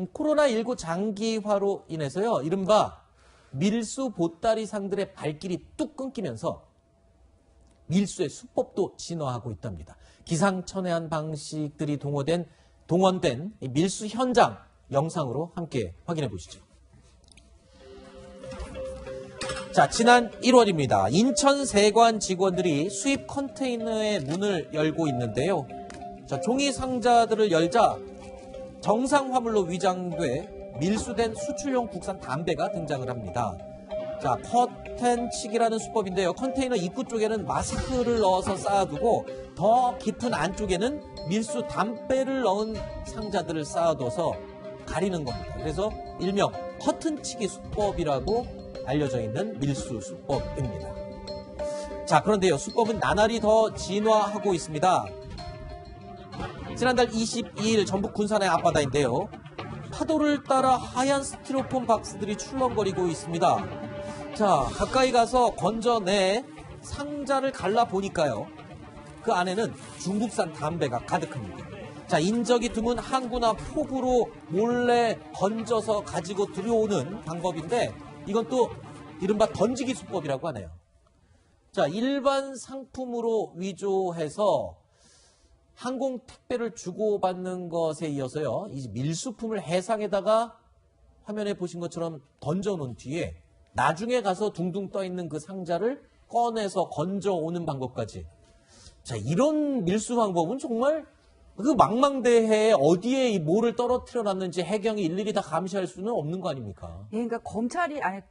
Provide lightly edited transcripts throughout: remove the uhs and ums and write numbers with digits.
코로나19 장기화로 인해서요, 이른바 밀수 보따리 상들의 발길이 뚝 끊기면서 밀수의 수법도 진화하고 있답니다. 기상천외한 방식들이 동원된 이 밀수 현장 영상으로 함께 확인해 보시죠. 자, 지난 1월입니다. 인천 세관 직원들이 수입 컨테이너의 문을 열고 있는데요. 자, 종이 상자들을 열자 정상 화물로 위장돼 밀수된 수출용 국산 담배가 등장을 합니다. 자, 커튼치기라는 수법인데요. 컨테이너 입구 쪽에는 마스크를 넣어서 쌓아두고 더 깊은 안쪽에는 밀수 담배를 넣은 상자들을 쌓아둬서 가리는 겁니다. 그래서 일명 커튼치기 수법이라고 알려져 있는 밀수 수법입니다. 자, 그런데요, 수법은 나날이 더 진화하고 있습니다. 지난달 22일 전북 군산의 앞바다인데요. 파도를 따라 하얀 스티로폼 박스들이 출렁거리고 있습니다. 자, 가까이 가서 건져내 상자를 갈라보니까요, 그 안에는 중국산 담배가 가득합니다. 자, 인적이 드문 항구나 포구로 몰래 건져서 가지고 들여오는 방법인데, 이건 또 이른바 던지기 수법이라고 하네요. 자, 일반 상품으로 위조해서 항공 택배를 주고받는 것에 이어서요, 이 밀수품을 해상에다가 화면에 보신 것처럼 던져놓은 뒤에 나중에 가서 둥둥 떠있는 그 상자를 꺼내서 건져오는 방법까지. 자, 이런 밀수 방법은 정말 그 망망대해에 어디에 이 뭐를 떨어뜨려 놨는지 해경이 일일이 다 감시할 수는 없는 거 아닙니까? 예, 그러니까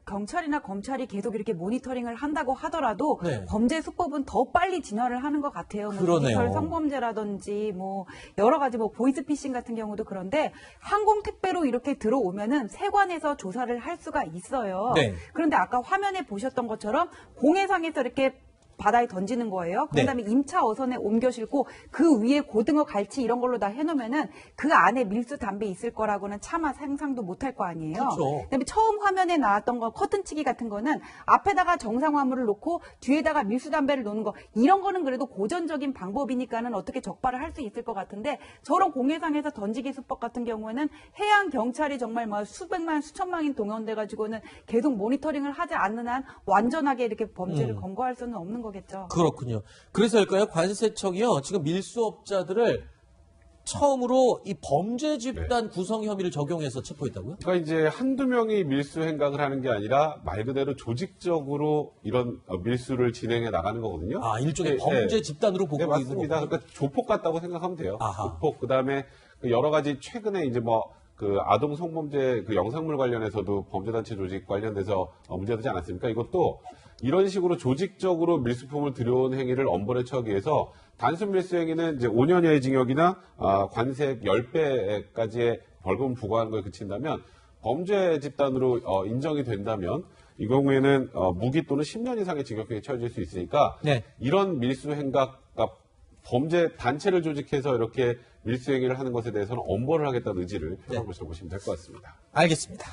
경찰이나 검찰이 계속 이렇게 모니터링을 한다고 하더라도 네. 범죄 수법은 더 빨리 진화를 하는 것 같아요. 뭐 그러네요. 디지털 성범죄라든지 뭐 여러 가지 뭐 보이스피싱 같은 경우도 그런데 항공 택배로 이렇게 들어오면은 세관에서 조사를 할 수가 있어요. 네. 그런데 아까 화면에 보셨던 것처럼 공해상에서 이렇게 바다에 던지는 거예요. 네. 그다음에 임차 어선에 옮겨 싣고 그 위에 고등어, 갈치 이런 걸로 다 해놓으면은 그 안에 밀수 담배 있을 거라고는 차마 상상도 못할 거 아니에요. 그렇죠. 그다음에 처음 화면에 나왔던 거 커튼치기 같은 거는 앞에다가 정상 화물을 놓고 뒤에다가 밀수 담배를 놓는 거 이런 거는 그래도 고전적인 방법이니까는 어떻게 적발을 할 수 있을 것 같은데 저런 공해상에서 던지기 수법 같은 경우에는 해양 경찰이 정말 뭐 수백만 수천만인 동원돼 가지고는 계속 모니터링을 하지 않는 한 완전하게 이렇게 범죄를 검거할 수는 없는 거겠죠. 그렇군요. 그래서일까요? 관세청이요, 지금 밀수업자들을 처음으로 이 범죄 집단 구성 혐의를 적용해서 체포했다고요? 그러니까 이제 한두 명이 밀수 행각을 하는 게 아니라 말 그대로 조직적으로 이런 밀수를 진행해 나가는 거거든요. 아, 일종의 네, 범죄 네. 집단으로 보고 네, 있는 맞습니다. 거군요. 그러니까 조폭 같다고 생각하면 돼요. 아하. 조폭, 그다음에 여러 가지 최근에 이제 그 아동 성범죄 그 영상물 관련해서도 범죄단체 조직 관련돼서 문제되지 않았습니까? 이것도 이런 식으로 조직적으로 밀수품을 들여온 행위를 엄벌에 처하기 위해서 단순 밀수 행위는 이제 5년 이하의 징역이나 관세액 10배까지의 벌금을 부과하는 것에 그친다면 범죄 집단으로 인정이 된다면 이 경우에는 무기 또는 10년 이상의 징역형이 처해질 수 있으니까 네. 이런 밀수 행각과 범죄 단체를 조직해서 이렇게 밀수 행위를 하는 것에 대해서는 엄벌을 하겠다는 의지를 표한 것이라고 보시면 될 것 같습니다. 알겠습니다.